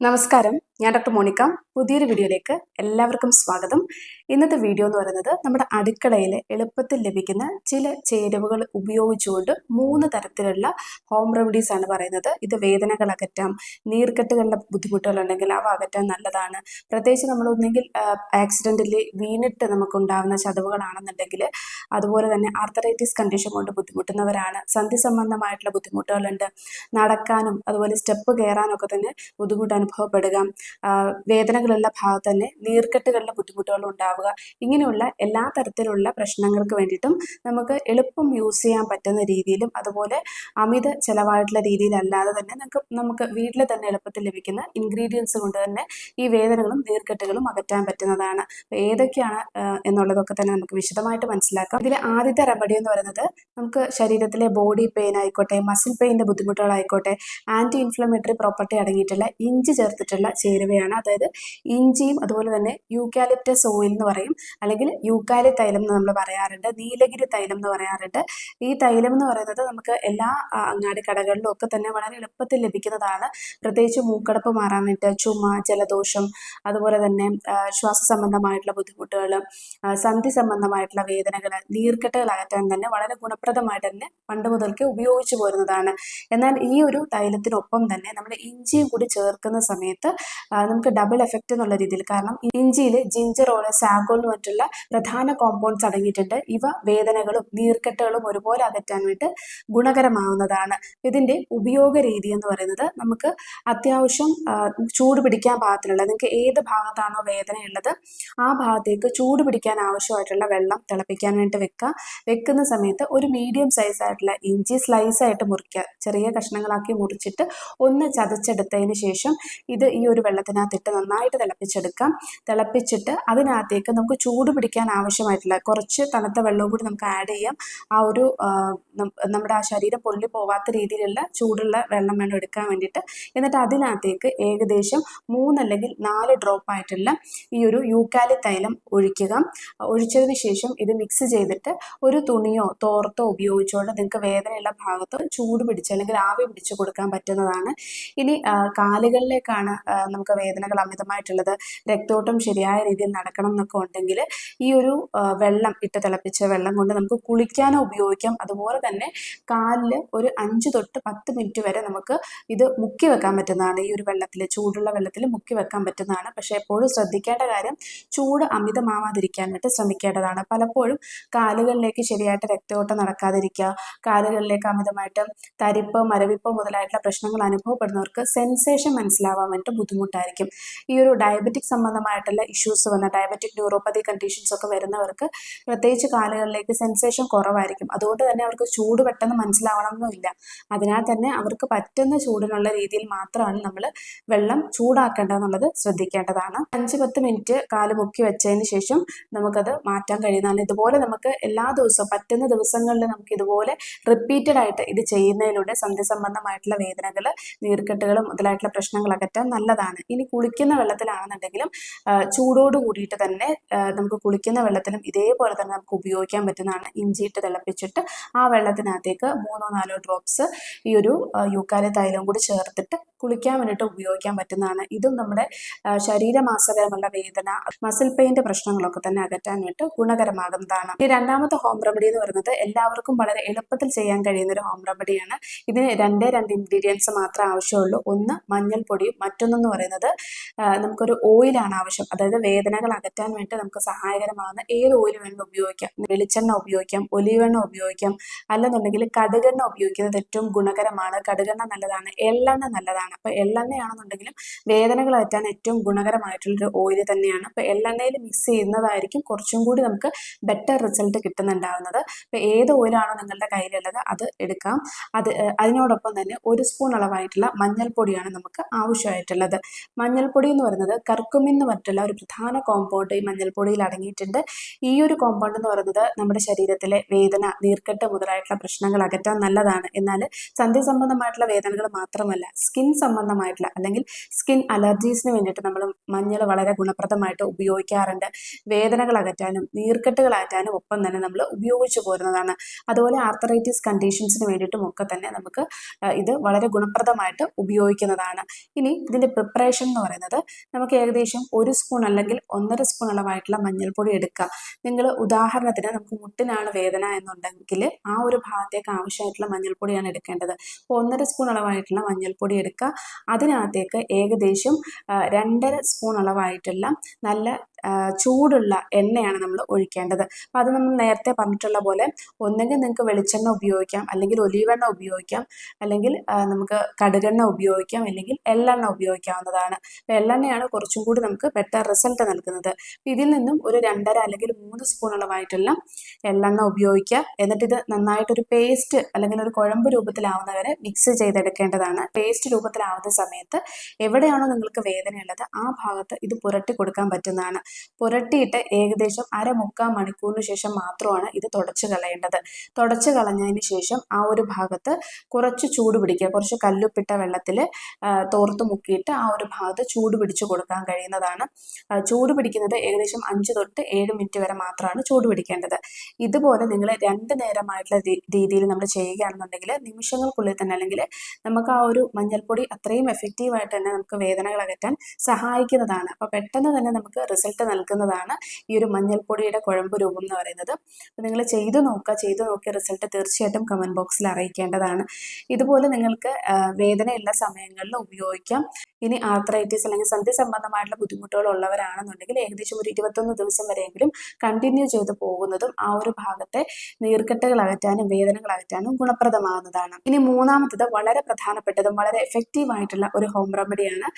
നമസ്കാരം, ഞാൻ doctor Monica. പുതിയൊരു വീഡിയോയിലേക്ക് എല്ലാവർക്കും സ്വാഗതം. ഇന്നത്തെ വീഡിയോ എന്ന് പറയുന്നത് നമ്മുടെ അടുക്കളയിൽ എളുപ്പത്തിൽ ലഭിക്കുന്ന ചില ചേരുവകൾ ഉപയോഗിച്ചുകൊണ്ട് 3 തരത്തിലുള്ള ഹോം റെമഡീസ് ആണ് പറയുന്നത്. ഇത് വേദനകൾ അകറ്റാം, നീർക്കെട്ടുകളുടെ ബുദ്ധിമുട്ടുകളുണ്ടെങ്കിൽ അവ അകറ്റാൻ നല്ലതാണ്. പ്രത്യേകിച്ച് നമ്മളൊന്നെങ്കിൽ ആക്സിഡൻ്റലി വീണിട്ട് നമുക്കുണ്ടാകുന്ന ചതവുകളാണെന്നുണ്ടെങ്കിൽ, അതുപോലെ തന്നെ ആർത്തറൈറ്റിസ് കണ്ടീഷൻ കൊണ്ട് ബുദ്ധിമുട്ടുന്നവരാണ്, സന്ധി സംബന്ധമായിട്ടുള്ള ബുദ്ധിമുട്ടുകളുണ്ട്, നടക്കാനും അതുപോലെ സ്റ്റെപ്പ് കയറാനൊക്കെ തന്നെ ബുദ്ധിമുട്ട് അനുഭവപ്പെടുക, വേദനകളുള്ള ഭാഗത്ത് തന്നെ നീർക്കെട്ടുകളിലെ ബുദ്ധിമുട്ടുകൾ ഉണ്ടാവുക, ഇങ്ങനെയുള്ള എല്ലാ തരത്തിലുള്ള പ്രശ്നങ്ങൾക്ക് വേണ്ടിയിട്ടും നമുക്ക് എളുപ്പം യൂസ് ചെയ്യാൻ പറ്റുന്ന രീതിയിലും അതുപോലെ അമിത ചിലവായിട്ടുള്ള രീതിയിലല്ലാതെ തന്നെ നമുക്ക് വീട്ടിൽ തന്നെ എളുപ്പത്തിൽ ലഭിക്കുന്ന ഇൻഗ്രീഡിയൻസ് കൊണ്ട് തന്നെ ഈ വേദനകളും നീർക്കെട്ടുകളും അകറ്റാൻ പറ്റുന്നതാണ്. ഏതൊക്കെയാണ് എന്നുള്ളതൊക്കെ തന്നെ നമുക്ക് വിശദമായിട്ട് മനസ്സിലാക്കാം. ഇതിലെ ആദ്യത്തെ റെമഡി എന്ന് പറയുന്നത് നമുക്ക് ശരീരത്തിലെ ബോഡി പെയിൻ ആയിക്കോട്ടെ, മസിൽ പെയിൻ്റെ ബുദ്ധിമുട്ടുകളായിക്കോട്ടെ, ആൻറ്റി ഇൻഫ്ലമേറ്ററി പ്രോപ്പർട്ടി അടങ്ങിയിട്ടുള്ള ഇഞ്ചി ചേർത്തിട്ടുള്ള ചേരുവയാണ്. അതായത് ഇഞ്ചിയും അതുപോലെ തന്നെ യൂക്കാലിപ്റ്റസ് ഓയിൽ എന്ന് പറയും, അല്ലെങ്കിൽ യൂക്കാലി തൈലം എന്ന് നമ്മൾ പറയാറുണ്ട്, നീലഗിരി തൈലം എന്ന് പറയാറുണ്ട്. ഈ തൈലം എന്ന് പറയുന്നത് നമുക്ക് എല്ലാ അങ്ങാടി കടകളിലും ഒക്കെ തന്നെ വളരെ എളുപ്പത്തിൽ ലഭിക്കുന്നതാണ്. പ്രത്യേകിച്ച് മൂക്കടപ്പ് മാറാൻ വേണ്ടി, ചുമ, ജലദോഷം, അതുപോലെ തന്നെ ശ്വാസ സംബന്ധമായിട്ടുള്ള ബുദ്ധിമുട്ടുകൾ, സന്ധി സംബന്ധമായിട്ടുള്ള വേദനകൾ, നീർക്കെട്ടുകൾ അകറ്റാൻ തന്നെ വളരെ ഗുണപ്രദമായിട്ട് തന്നെ പണ്ട് മുതൽക്ക് ഉപയോഗിച്ചു പോരുന്നതാണ്. എന്നാൽ ഈ ഒരു തൈലത്തിനൊപ്പം തന്നെ നമ്മൾ ഇഞ്ചിയും കൂടി ചേർക്കുന്ന സമയത്ത് നമുക്ക് ഡബിൾ എഫക്റ്റ് എന്നുള്ള രീതിയിൽ, കാരണം ഇഞ്ചിയിൽ ജിഞ്ചറോൾ, സാഗോൾ എന്ന് പറഞ്ഞിട്ടുള്ള പ്രധാന കോമ്പൗണ്ട്സ് അടങ്ങിയിട്ടുണ്ട്. ഇവ വേദനകളും നീർക്കെട്ടുകളും ഒരുപോലെ അകറ്റാൻ വേണ്ടി ഗുണകരമാവുന്നതാണ്. ഇതിൻ്റെ ഉപയോഗ രീതി എന്ന് പറയുന്നത്, നമുക്ക് അത്യാവശ്യം ചൂട് പിടിക്കാൻ പാകത്തിലുള്ള, നിങ്ങൾക്ക് ഏത് ഭാഗത്താണോ വേദനയുള്ളത് ആ ഭാഗത്തേക്ക് ചൂട് പിടിക്കാൻ ആവശ്യമായിട്ടുള്ള വെള്ളം തിളപ്പിക്കാൻ വേണ്ടി വെക്കുന്ന സമയത്ത് ഒരു മീഡിയം സൈസ് ആയിട്ടുള്ള ഇഞ്ചി സ്ലൈസ് ആയിട്ട് മുറിക്കുക, ചെറിയ കഷ്ണങ്ങളാക്കി മുറിച്ചിട്ട് ഒന്ന് ചതച്ചെടുത്തതിന് ശേഷം ഇത് ഈ ഒരു വെള്ളത്തിനകത്തിട്ട് നന്നായിട്ട് തിളപ്പിച്ചിട്ട് അതിനകത്തേക്ക് നമുക്ക് ചൂട് പിടിക്കാൻ ആവശ്യമായിട്ടുള്ള കുറച്ച് തണുത്ത വെള്ളവും കൂടി നമുക്ക് ആഡ് ചെയ്യാം. ആ ഒരു നമ്മുടെ ആ ശരീരം പൊള്ളി പോവാത്ത രീതിയിലുള്ള ചൂടുള്ള വെള്ളം വേണം എടുക്കാൻ വേണ്ടിയിട്ട്. എന്നിട്ട് അതിനകത്തേക്ക് ഏകദേശം 3 അല്ലെങ്കിൽ 4 ഡ്രോപ്പ് ആയിട്ടുള്ള ഈ ഒരു യൂക്കാലി തൈലം ഒഴിക്കുക. ഒഴിച്ചതിന് ശേഷം ഇത് മിക്സ് ചെയ്തിട്ട് ഒരു തുണിയോ തോർത്തോ ഉപയോഗിച്ചുകൊണ്ട് നിങ്ങൾക്ക് വേദനയുള്ള ഭാഗത്ത് ചൂട് പിടിച്ച് അല്ലെങ്കിൽ ആവി പിടിച്ച് കൊടുക്കാൻ പറ്റുന്നതാണ്. ഇനി കാലുകളിലേക്കാണ് നമുക്ക് വേദനകൾ അമിതമായിട്ടുള്ളത്, രക്തോട്ടം ശരിയായ രീതിയിൽ നടക്കണം എന്നൊക്കെ ഉണ്ടെങ്കിൽ ഈ ഒരു വെള്ളം തിളപ്പിച്ച വെള്ളം കൊണ്ട് നമുക്ക് കുളിക്കാനോ ഉപയോഗിക്കാം. അതുപോലെ തന്നെ കാലിൽ ഒരു 5 തൊട്ട് 10 മിനിറ്റ് വരെ നമുക്ക് ഇത് മുക്കി വെക്കാൻ പറ്റുന്നതാണ്. ഈ ഒരു വെള്ളത്തിൽ, ചൂടുള്ള വെള്ളത്തിൽ മുക്കി വെക്കാൻ പറ്റുന്നതാണ്. പക്ഷേ എപ്പോഴും ശ്രദ്ധിക്കേണ്ട കാര്യം, ചൂട് അമിതമാവാതിരിക്കാനായിട്ട് ശ്രമിക്കേണ്ടതാണ്. പലപ്പോഴും കാലുകളിലേക്ക് ശരിയായിട്ട് രക്തയോട്ടം നടക്കാതിരിക്കുക, കാലുകളിലേക്ക് അമിതമായിട്ട് തരിപ്പ്, മരവിപ്പ് മുതലായിട്ടുള്ള പ്രശ്നങ്ങൾ അനുഭവപ്പെടുന്നവർക്ക് സെൻസേഷൻ മനസ്സിലാവാൻ വേണ്ടി ബുദ്ധിമുട്ടായിരിക്കും. ഈ ഒരു ഡയബറ്റിക് സംബന്ധമായിട്ടുള്ള ഇഷ്യൂസ് വന്ന, ഡയബറ്റിക് ന്യൂറോപ്പതി കണ്ടീഷൻസ് ഒക്കെ വരുന്നവർക്ക് പ്രത്യേകിച്ച് കാലുകളിലേക്ക് സെൻസേഷൻ കുറവായിരിക്കും. അതുകൊണ്ട് തന്നെ അവർക്ക് ചൂട് പെട്ടെന്ന് മനസ്സിലാവണമെന്നില്ല. അതിനാൽ തന്നെ അവർക്ക് പറ്റുന്ന ചൂടിനുള്ള രീതിയിൽ മാത്രമാണ് നമ്മൾ വെള്ളം ചൂടാക്കേണ്ടതെന്നുള്ളത് ശ്രദ്ധിക്കേണ്ടതാണ്. 5-10 മിനിറ്റ് കാല് മുക്കി വെച്ചതിന് ശേഷം നമുക്കത് മാറ്റാൻ കഴിയുന്നതാണ്. ഇതുപോലെ നമുക്ക് എല്ലാ ദിവസവും പറ്റുന്ന ദിവസങ്ങളിൽ നമുക്ക് ഇതുപോലെ റിപ്പീറ്റഡ് ആയിട്ട് ഇത് ചെയ്യുന്നതിലൂടെ സന്ധി സംബന്ധമായിട്ടുള്ള വേദനകൾ, നീർക്കെട്ടുകളും മുതലായിട്ടുള്ള പ്രശ്നങ്ങൾ അകറ്റാൻ നല്ലതാണ്. ഇനി കുളിക്കുന്ന വെള്ളത്തിലാണെന്നുണ്ടെങ്കിലും ചൂടോട് കൂടിയിട്ട് തന്നെ നമുക്ക് കുളിക്കുന്ന വെള്ളത്തിലും ഇതേപോലെ തന്നെ നമുക്ക് ഉപയോഗിക്കാൻ പറ്റുന്നതാണ്. ഇഞ്ചിയിട്ട് തിളപ്പിച്ചിട്ട് ആ വെള്ളത്തിനകത്തേക്ക് 3-4 ഡ്രോപ്സ് ഈ ഒരു യൂക്കാലി തൈലം കൂടി ചേർത്തിട്ട് കുളിക്കാൻ വേണ്ടിയിട്ട് ഉപയോഗിക്കാൻ പറ്റുന്നതാണ്. ഇതും നമ്മുടെ ശരീരമാസകരമുള്ള വേദന, മസിൽ പെയിൻ്റെ പ്രശ്നങ്ങളൊക്കെ തന്നെ അകറ്റാൻ വേണ്ടി ഗുണകരമാകുന്നതാണ്. ഈ രണ്ടാമത്തെ ഹോം റെമഡി എന്ന് പറയുന്നത് എല്ലാവർക്കും വളരെ എളുപ്പത്തിൽ ചെയ്യാൻ കഴിയുന്ന ഒരു ഹോം റെമഡിയാണ്. ഇതിന് 2 ഇൻഗ്രീഡിയൻസ് മാത്രമേ ആവശ്യമുള്ളൂ. ഒന്ന് മഞ്ഞൾപ്പൊടിയും, മറ്റൊന്നെന്ന് പറയുന്നത് നമുക്കൊരു ഓയിലാണ് ആവശ്യം. അതായത് വേദനകൾ അകറ്റാൻ വേണ്ടി നമുക്ക് സഹായകരമാകുന്ന ഏത് ഓയിൽ വേണമെങ്കിലും ഉപയോഗിക്കാം. വെളിച്ചെണ്ണ ഉപയോഗിക്കാം, ഒലിവെണ്ണ ഉപയോഗിക്കാം, അല്ലെന്നുണ്ടെങ്കിൽ കടുകെണ്ണ ഉപയോഗിക്കുന്നത് ഏറ്റവും ഗുണകരമാണ്. കടുകെണ്ണ നല്ലതാണ്, എള്ളെണ്ണ നല്ലതാണ്. അപ്പോൾ എള്ളെണ്ണയാണെന്നുണ്ടെങ്കിലും വേദനകൾ അകറ്റാൻ ഏറ്റവും ഗുണകരമായിട്ടുള്ളൊരു ഓയിൽ തന്നെയാണ്. അപ്പോൾ എള്ളെണ്ണയിൽ മിക്സ് ചെയ്യുന്നതായിരിക്കും കുറച്ചും കൂടി നമുക്ക് ബെറ്റർ റിസൾട്ട് കിട്ടുന്നുണ്ടാവുന്നത്. അപ്പോൾ ഏത് ഓയിലാണോ നിങ്ങളുടെ കയ്യിലുള്ളത് അത് എടുക്കാം. അതിനോടൊപ്പം തന്നെ 1 സ്പൂൺ അളവായിട്ടുള്ള മഞ്ഞൾപ്പൊടിയാണ് നമുക്ക് ആവശ്യമായിട്ടുള്ളത്. മഞ്ഞൾപ്പൊടി എന്ന് പറയുന്നത് കർക്കുമിൻ എന്ന് പറഞ്ഞിട്ടുള്ള ഒരു പ്രധാന കോമ്പൗണ്ട് ഈ മഞ്ഞൾപ്പൊടിയിൽ അടങ്ങിയിട്ടുണ്ട്. ഈ ഒരു കോമ്പൗണ്ട് എന്ന് പറയുന്നത് നമ്മുടെ ശരീരത്തിലെ വേദന, നീർക്കെട്ട് മുതലായിട്ടുള്ള പ്രശ്നങ്ങൾ അകറ്റാൻ നല്ലതാണ്. എന്നാൽ സന്ധി സംബന്ധമായിട്ടുള്ള വേദനകൾ മാത്രമല്ല, സ്കിൻ സംബന്ധമായിട്ടുള്ള അല്ലെങ്കിൽ സ്കിൻ സ്കിൻ അലർജീസിന് വേണ്ടിയിട്ട് നമ്മൾ മഞ്ഞൾ വളരെ ഗുണപ്രദമായിട്ട് ഉപയോഗിക്കാറുണ്ട്. വേദനകൾ അകറ്റാനും നീർക്കെട്ടുകൾ അകറ്റാനും ഒപ്പം തന്നെ നമ്മൾ ഉപയോഗിച്ചു പോരുന്നതാണ്. അതുപോലെ ആർത്തറൈറ്റിസ് കണ്ടീഷൻസിന് വേണ്ടിയിട്ടും ഒക്കെ തന്നെ നമുക്ക് ഇത് വളരെ ഗുണപ്രദമായിട്ട് ഉപയോഗിക്കുന്നതാണ്. ഇനി ഇതിൻ്റെ പ്രിപ്പറേഷൻ എന്ന് പറയുന്നത് നമുക്ക് ഏകദേശം 1 സ്പൂൺ അല്ലെങ്കിൽ 1.5 സ്പൂൺ അളവായിട്ടുള്ള മഞ്ഞൾപ്പൊടി എടുക്കുക. നിങ്ങൾ ഉദാഹരണത്തിന് നമുക്ക് മുട്ടിനാണ് വേദന എന്നുണ്ടെങ്കിൽ ആ ഒരു ഭാഗത്തേക്ക് ആവശ്യമായിട്ടുള്ള മഞ്ഞൾപ്പൊടിയാണ് എടുക്കേണ്ടത്. അപ്പോൾ 1.5 സ്പൂൺ അളവായിട്ടുള്ള മഞ്ഞൾപ്പൊടി എടുക്കുക. അതിനകത്തേക്ക് ഏകദേശം 2.5 സ്പൂൺ അളവായിട്ടുള്ള നല്ല ചൂടുള്ള എണ്ണയാണ് നമ്മൾ ഒഴിക്കേണ്ടത്. അപ്പോൾ അത് നമ്മൾ നേരത്തെ പറഞ്ഞിട്ടുള്ള പോലെ ഒന്നെങ്കിൽ നിങ്ങൾക്ക് വെളിച്ചെണ്ണ ഉപയോഗിക്കാം, അല്ലെങ്കിൽ ഒലീവെണ്ണ ഉപയോഗിക്കാം, അല്ലെങ്കിൽ നമുക്ക് കടുകെണ്ണ ഉപയോഗിക്കാം, അല്ലെങ്കിൽ എള്ളെണ്ണ ഉപയോഗിക്കാവുന്നതാണ്. അപ്പോൾ എള്ളെണ്ണയാണ് കുറച്ചും കൂടി നമുക്ക് ബെറ്റർ റിസൾട്ട് നൽകുന്നത്. ഇതിൽ നിന്നും ഒരു 2.5 അല്ലെങ്കിൽ 3 സ്പൂൺ അളവായിട്ടുള്ള എള്ളെണ്ണ ഉപയോഗിക്കുക. എന്നിട്ട് ഇത് നന്നായിട്ടൊരു പേസ്റ്റ് അല്ലെങ്കിൽ ഒരു കുഴമ്പ് രൂപത്തിലാവുന്നവരെ മിക്സ് ചെയ്തെടുക്കേണ്ടതാണ്. പേസ്റ്റ് രൂപത്തിലാവുന്ന സമയത്ത് എവിടെയാണോ നിങ്ങൾക്ക് വേദനയുള്ളത് ആ ഭാഗത്ത് ഇത് പുരട്ടി കൊടുക്കാൻ പറ്റുന്നതാണ്. പുരട്ടിയിട്ട് ഏകദേശം 1/4 മണിക്കൂറിന് ശേഷം മാത്രമാണ് ഇത് തുടച്ചു കളയേണ്ടത്. തുടച്ചു കളഞ്ഞതിന് ശേഷം ആ ഒരു ഭാഗത്ത് കുറച്ച് ചൂട് പിടിക്കുക. കുറച്ച് കല്ലുപ്പിട്ട വെള്ളത്തിൽ തോർത്ത് മുക്കിയിട്ട് ആ ഒരു ഭാഗത്ത് ചൂട് പിടിച്ചു കൊടുക്കാൻ കഴിയുന്നതാണ്. ചൂട് പിടിക്കുന്നത് ഏകദേശം 5 തൊട്ട് 7 മിനിറ്റ് വരെ മാത്രമാണ് ചൂട് പിടിക്കേണ്ടത്. ഇതുപോലെ നിങ്ങൾ 2 നേരമായിട്ടുള്ള രീതിയിൽ നമ്മൾ ചെയ്യുകയാണെന്നുണ്ടെങ്കിൽ നിമിഷങ്ങൾക്കുള്ളിൽ തന്നെ, അല്ലെങ്കിൽ നമുക്ക് ആ ഒരു മഞ്ഞൾപ്പൊടി അത്രയും എഫക്റ്റീവായിട്ട് തന്നെ നമുക്ക് വേദനകൾ അകറ്റാൻ സഹായിക്കുന്നതാണ്. അപ്പോൾ പെട്ടെന്ന് തന്നെ നമുക്ക് റിസൾട്ട് നൽകുന്നതാണ് ഈ ഒരു മഞ്ഞൾപ്പൊടിയുടെ കുഴമ്പ് രൂപം എന്ന് പറയുന്നത്. അപ്പോൾ നിങ്ങൾ ചെയ്തു നോക്കിയ റിസൾട്ട് തീർച്ചയായിട്ടും കമൻറ്റ് ബോക്സിൽ അറിയിക്കേണ്ടതാണ്. ഇതുപോലെ നിങ്ങൾക്ക് വേദനയുള്ള സമയങ്ങളിൽ ഉപയോഗിക്കാം. ഇനി ആർത്രൈറ്റിസ് അല്ലെങ്കിൽ സന്ധി സംബന്ധമായിട്ടുള്ള ബുദ്ധിമുട്ടുകൾ ഉള്ളവരാണെന്നുണ്ടെങ്കിൽ ഏകദേശം ഒരു 21 ദിവസം വരെയെങ്കിലും കണ്ടിന്യൂ ചെയ്ത് പോകുന്നതും ആ ഒരു ഭാഗത്തെ നീർക്കെട്ടുകൾ അകറ്റാനും വേദനകൾ അകറ്റാനും ഗുണപ്രദമാകുന്നതാണ്. ഇനി മൂന്നാമത്തത് വളരെ പ്രധാനപ്പെട്ടതും വളരെ എഫക്റ്റീവ് ആയിട്ടുള്ള ഒരു ഹോം റെമഡിയാണ്.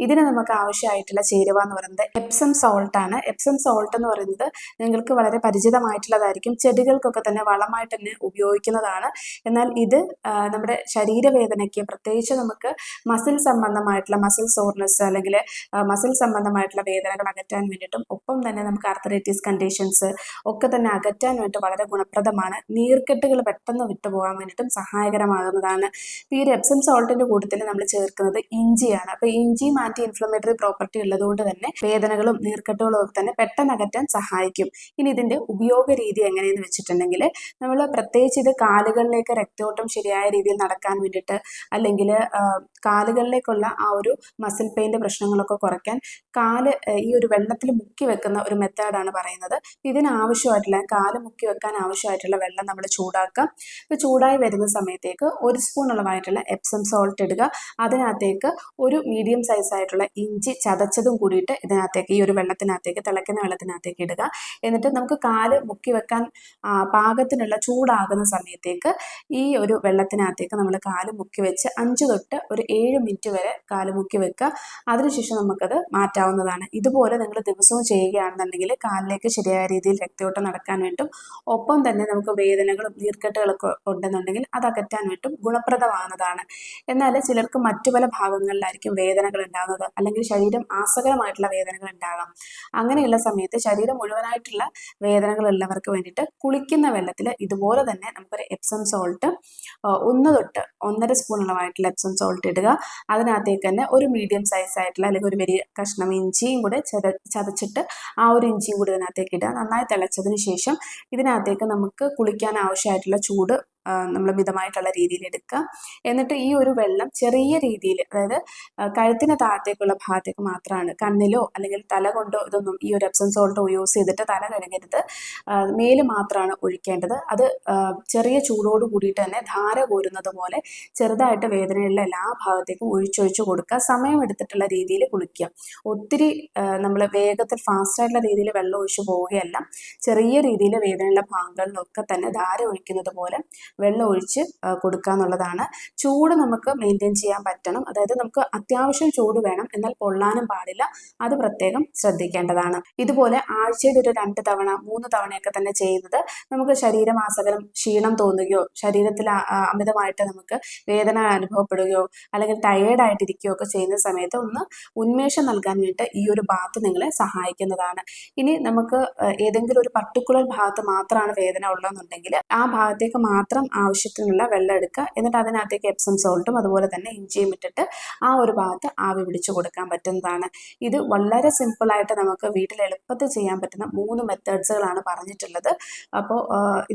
ഇതിന് നമുക്ക് ആവശ്യമായിട്ടുള്ള ചേരുവ എന്ന് പറയുന്നത് എപ്സം സോൾട്ട് ആണ്. എപ്സം സോൾട്ട് എന്ന് പറയുന്നത് നിങ്ങൾക്ക് വളരെ പരിചിതമായിട്ടുള്ളതായിരിക്കും. ചെടികൾക്കൊക്കെ തന്നെ വളമായിട്ട് തന്നെ ഉപയോഗിക്കുന്നതാണ്. എന്നാൽ ഇത് നമ്മുടെ ശരീരവേദനയ്ക്ക്, പ്രത്യേകിച്ച് നമുക്ക് മസിൽ സംബന്ധമായിട്ടുള്ള മസിൽ സോർനെസ് അല്ലെങ്കിൽ മസിൽ സംബന്ധമായിട്ടുള്ള വേദനകൾ അകറ്റാൻ വേണ്ടിയിട്ടും ഒപ്പം തന്നെ നമുക്ക് ആർത്തറൈറ്റിസ് കണ്ടീഷൻസ് ഒക്കെ തന്നെ അകറ്റാൻ വേണ്ടി വളരെ ഗുണപ്രദമാണ്. നീർക്കെട്ടുകൾ പെട്ടെന്ന് വിട്ടുപോകാൻ വേണ്ടിയിട്ടും സഹായകരമാകുന്നതാണ്. ഈ ഒരു എപ്സം സോൾട്ടിന്റെ കൂട്ടത്തിൽ നമ്മൾ ചേർക്കുന്നത് ഇഞ്ചിയാണ്. അപ്പോൾ ഇഞ്ചിയും ആന്റി ഇൻഫ്ലമേറ്ററി പ്രോപ്പർട്ടി ഉള്ളതുകൊണ്ട് തന്നെ വേദനകളും നീർക്കെട്ടുകളും ഒക്കെ തന്നെ പെട്ടെന്ന് അകറ്റാൻ സഹായിക്കും. ഇനി ഇതിന്റെ ഉപയോഗ രീതി എങ്ങനെയെന്ന് വെച്ചിട്ടുണ്ടെങ്കിൽ നമ്മൾ പ്രത്യേകിച്ച് ഇത് കാലുകളിലേക്ക് രക്തയോട്ടം ശരിയായ രീതിയിൽ നടക്കാൻ വേണ്ടിയിട്ട്, അല്ലെങ്കിൽ കാലുകളിലേക്കുള്ള ആ ഒരു മസിൽ പെയിൻ്റെ പ്രശ്നങ്ങളൊക്കെ കുറയ്ക്കാൻ ഈ ഒരു വെള്ളത്തിൽ മുക്കി വെക്കുന്ന ഒരു മെത്തേഡാണ് പറയുന്നത്. ഇതിനാവശ്യമായിട്ടുള്ള കാല് മുക്കി വെക്കാൻ ആവശ്യമായിട്ടുള്ള വെള്ളം നമ്മൾ ചൂടാക്കാം. ഇപ്പോൾ ചൂടായി വരുന്ന സമയത്തേക്ക് 1 സ്പൂൺ അളവായിട്ടുള്ള എപ്സം സോൾട്ട് ഇടുക. അതിനകത്തേക്ക് ഒരു മീഡിയം സൈസ് ആയിട്ടുള്ള ഇഞ്ചി ചതച്ചതും കൂടിയിട്ട് ഇതിനകത്തേക്ക്, ഈ ഒരു വെള്ളത്തിനകത്തേക്ക്, തിളയ്ക്കുന്ന വെള്ളത്തിനകത്തേക്ക് ഇടുക. എന്നിട്ട് നമുക്ക് കാല് മുക്കി വെക്കാൻ പാകത്തിനുള്ള ചൂടാകുന്ന സമയത്തേക്ക് ഈ ഒരു വെള്ളത്തിനകത്തേക്ക് നമ്മൾ കാല് മുക്കി വെച്ച് 5 തൊട്ട് ഒരു 7 മിനിറ്റ് വരെ കാല് മുക്കി വെക്കുക. അതിനുശേഷം നമുക്കത് മാറ്റാവുന്നതാണ്. ഇതുപോലെ നിങ്ങൾ ദിവസവും ചെയ്യുകയാണെന്നുണ്ടെങ്കിൽ കാലിലേക്ക് ശരിയായ രീതിയിൽ രക്തയോട്ടം നടക്കാൻ വേണ്ടും ഒപ്പം തന്നെ നമുക്ക് വേദനകളും നീർക്കെട്ടുകളൊക്കെ ഉണ്ടെന്നുണ്ടെങ്കിൽ അത് അകറ്റാൻ വേണ്ടും ഗുണപ്രദമാകുന്നതാണ്. എന്നാൽ ചിലർക്ക് മറ്റു പല ഭാഗങ്ങളിലായിരിക്കും വേദനകൾ ഉണ്ടാകുന്നത്, അല്ലെങ്കിൽ ശരീരം ആസകരമായിട്ടുള്ള വേദനകൾ ഉണ്ടാകാം. അങ്ങനെയുള്ള സമയത്ത് ശരീരം മുഴുവനായിട്ടുള്ള വേദനകളുള്ളവർക്ക് വേണ്ടിയിട്ട് കുളിക്കുന്ന വെള്ളത്തിൽ ഇതുപോലെ തന്നെ നമുക്കൊരു എപ്സം സോൾട്ട് 1 തൊട്ട് 1.5 സ്പൂൺ അളവായിട്ടുള്ള എപ്സം സോൾട്ട് ഇടുക. അതിനകത്തേക്ക് തന്നെ ഒരു മീഡിയം സൈസ് ആയിട്ടുള്ള അല്ലെങ്കിൽ ഒരു വലിയ കഷ്ണം ഇഞ്ചിയും കൂടെ ചതച്ചിട്ട് ആ ഒരു ഇഞ്ചിയും കൂടി ഇതിനകത്തേക്ക് ഇടുക. നന്നായി തിളച്ചതിന് ശേഷം ഇതിനകത്തേക്ക് നമുക്ക് കുളിക്കാൻ ആവശ്യമായിട്ടുള്ള ചൂട് നമ്മൾ മിതമായിട്ടുള്ള രീതിയിൽ എടുക്കുക. എന്നിട്ട് ഈ ഒരു വെള്ളം ചെറിയ രീതിയിൽ, അതായത് കഴുത്തിന് താഴത്തേക്കുള്ള ഭാഗത്തേക്ക് മാത്രമാണ്, കണ്ണിലോ അല്ലെങ്കിൽ തല കൊണ്ടോ ഇതൊന്നും ഈ ഒരു എപ്സം സോൾട്ട് യൂസ് ചെയ്തിട്ട് തല കഴുകരുത്. മേല് മാത്രമാണ് ഒഴിക്കേണ്ടത്. അത് ചെറിയ ചൂടോട് കൂടിയിട്ട് തന്നെ ധാര കോരുന്നത് പോലെ ചെറുതായിട്ട് വേദനയുള്ള എല്ലാ ഭാഗത്തേക്കും ഒഴിച്ചൊഴിച്ച് കൊടുക്കുക. സമയമെടുത്തിട്ടുള്ള രീതിയിൽ കുളിക്കുക. ഒത്തിരി നമ്മൾ വേഗത്തിൽ ഫാസ്റ്റായിട്ടുള്ള രീതിയിൽ വെള്ളം ഒഴിച്ചു പോവുകയല്ല. ചെറിയ രീതിയിൽ വേദനയുള്ള ഭാഗങ്ങളിലൊക്കെ തന്നെ ധാര ഒഴിക്കുന്നത് പോലെ വെള്ളം ഒഴിച്ച് കൊടുക്കുക എന്നുള്ളതാണ്. ചൂട് നമുക്ക് മെയിൻറ്റെയിൻ ചെയ്യാൻ പറ്റണം. അതായത് നമുക്ക് അത്യാവശ്യം ചൂട് വേണം, എന്നാൽ പൊള്ളാനും പാടില്ല. അത് പ്രത്യേകം ശ്രദ്ധിക്കേണ്ടതാണ്. ഇതുപോലെ ആഴ്ചയിൽ ഒരു 2 തവണ 3 തവണയൊക്കെ തന്നെ ചെയ്യുന്നത് നമുക്ക് ശരീരമാസകലം ക്ഷീണം തോന്നുകയോ ശരീരത്തിൽ അമിതമായിട്ട് നമുക്ക് വേദന അനുഭവപ്പെടുകയോ അല്ലെങ്കിൽ ടയേർഡായിട്ടിരിക്കുകയോ ഒക്കെ ചെയ്യുന്ന സമയത്ത് ഒന്ന് ഉന്മേഷം നൽകാൻ വേണ്ടി ഈ ഒരു ബാത്ത് നിങ്ങളെ സഹായിക്കുന്നതാണ്. ഇനി നമുക്ക് ഏതെങ്കിലും ഒരു പർട്ടിക്കുലർ ഭാഗത്ത് മാത്രമാണ് വേദന ഉള്ളതെന്നുണ്ടെങ്കിൽ ആ ഭാഗത്തേക്ക് മാത്രം ആവശ്യത്തിനുള്ള വെള്ളം എടുക്കുക. എന്നിട്ട് അതിനകത്തേക്ക് എപ്സം സോൾട്ടും അതുപോലെ തന്നെ ഇഞ്ചിയും ഇട്ടിട്ട് ആ ഒരു ഭാഗത്ത് ആവി പിടിച്ചു കൊടുക്കാൻ പറ്റുന്നതാണ്. ഇത് വളരെ സിമ്പിളായിട്ട് നമുക്ക് വീട്ടിൽ എളുപ്പത്തിൽ ചെയ്യാൻ പറ്റുന്ന 3 മെത്തേഡ്സുകളാണ് പറഞ്ഞിട്ടുള്ളത്. അപ്പോൾ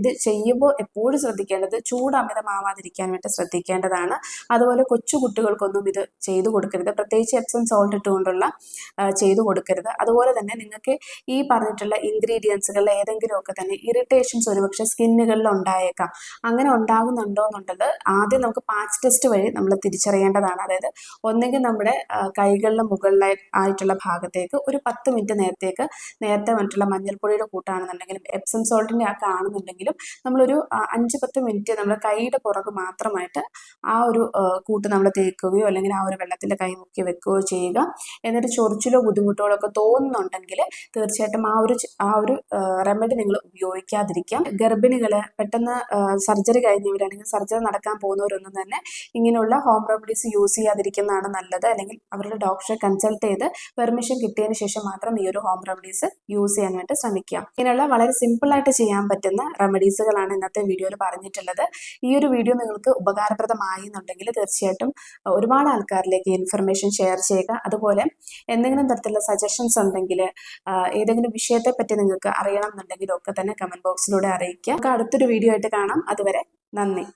ഇത് ചെയ്യുമ്പോൾ എപ്പോഴും ശ്രദ്ധിക്കേണ്ടത് ചൂട് അമിതമാവാതിരിക്കാൻ വേണ്ടി ശ്രദ്ധിക്കേണ്ടതാണ്. അതുപോലെ കൊച്ചു കുട്ടികൾക്കൊന്നും ഇത് ചെയ്തു കൊടുക്കരുത്, പ്രത്യേകിച്ച് എപ്സം സോൾട്ട് ഇട്ടുകൊണ്ടുള്ള ചെയ്തു കൊടുക്കരുത്. അതുപോലെ തന്നെ നിങ്ങൾക്ക് ഈ പറഞ്ഞിട്ടുള്ള ഇൻഗ്രീഡിയൻസുകളിൽ ഏതെങ്കിലുമൊക്കെ തന്നെ ഇറിറ്റേഷൻസ് ഒരുപക്ഷെ സ്കിന്നുകളിൽ ഉണ്ടായേക്കാം. അങ്ങനെ ഉണ്ടാകുന്നുണ്ടോ എന്നുള്ളത് ആദ്യം നമുക്ക് പാച്ച് ടെസ്റ്റ് വഴി നമ്മൾ തിരിച്ചറിയേണ്ടതാണ്. അതായത് ഒന്നെങ്കിൽ നമ്മുടെ കൈകളിലെ മുകളിലായിട്ടുള്ള ഭാഗത്തേക്ക് ഒരു 10 മിനിറ്റ് നേരത്തെ വന്നിട്ടുള്ള മഞ്ഞൾപ്പൊടിയുടെ കൂട്ടാണെന്നുണ്ടെങ്കിലും എപ്സം സോൾട്ടിൻ്റെ ഒക്കെ ആണെന്നുണ്ടെങ്കിലും നമ്മളൊരു 5-10 മിനിറ്റ് നമ്മൾ കൈയുടെ പുറകു മാത്രമായിട്ട് ആ ഒരു കൂട്ട് നമ്മൾ തേക്കുകയോ അല്ലെങ്കിൽ ആ ഒരു വെള്ളത്തിൽ കൈ മുക്കി വെക്കുകയോ ചെയ്യുക. എന്നിട്ട് ചൊറിച്ചിലോ ബുദ്ധിമുട്ടുകളോ ഒക്കെ തോന്നുന്നുണ്ടെങ്കിൽ തീർച്ചയായിട്ടും ആ ഒരു റെമഡി നിങ്ങൾ ഉപയോഗിക്കാതിരിക്കാം. ഗർഭിണികൾ, പെട്ടെന്ന് സർജറി കഴിഞ്ഞവരാണെങ്കിൽ സർജറി നടക്കാൻ പോകുന്നവരൊന്നും തന്നെ ഇങ്ങനെയുള്ള ഹോം റെമഡീസ് യൂസ് ചെയ്യാതിരിക്കുന്നതാണ് നല്ലത്. അല്ലെങ്കിൽ അവരുടെ ഡോക്ടറെ കൺസൾട്ട് ചെയ്ത് പെർമിഷൻ കിട്ടിയതിന് ശേഷം മാത്രം ഈ ഒരു ഹോം റെമഡീസ് യൂസ് ചെയ്യാൻ വേണ്ടി ശ്രമിക്കുക. ഇങ്ങനെയുള്ള വളരെ സിമ്പിളായിട്ട് ചെയ്യാൻ പറ്റുന്ന റെമഡീസുകളാണ് ഇന്നത്തെ വീഡിയോയിൽ പറഞ്ഞിട്ടുള്ളത്. ഈ ഒരു വീഡിയോ നിങ്ങൾക്ക് ഉപകാരപ്രദമായി എന്നുണ്ടെങ്കിൽ തീർച്ചയായിട്ടും ഒരുപാട് ആൾക്കാരിലേക്ക് ഇൻഫർമേഷൻ ഷെയർ ചെയ്യുക. അതുപോലെ എന്തെങ്കിലും തരത്തിലുള്ള സജഷൻസ് ഉണ്ടെങ്കിൽ, ഏതെങ്കിലും വിഷയത്തെ പറ്റി നിങ്ങൾക്ക് അറിയണം എന്നുണ്ടെങ്കിലും ഒക്കെ തന്നെ കമന്റ് ബോക്സിലൂടെ അറിയിക്കുക. നമുക്ക് അടുത്തൊരു വീഡിയോ ആയിട്ട് കാണാം. അതുവരെ നന്ദി.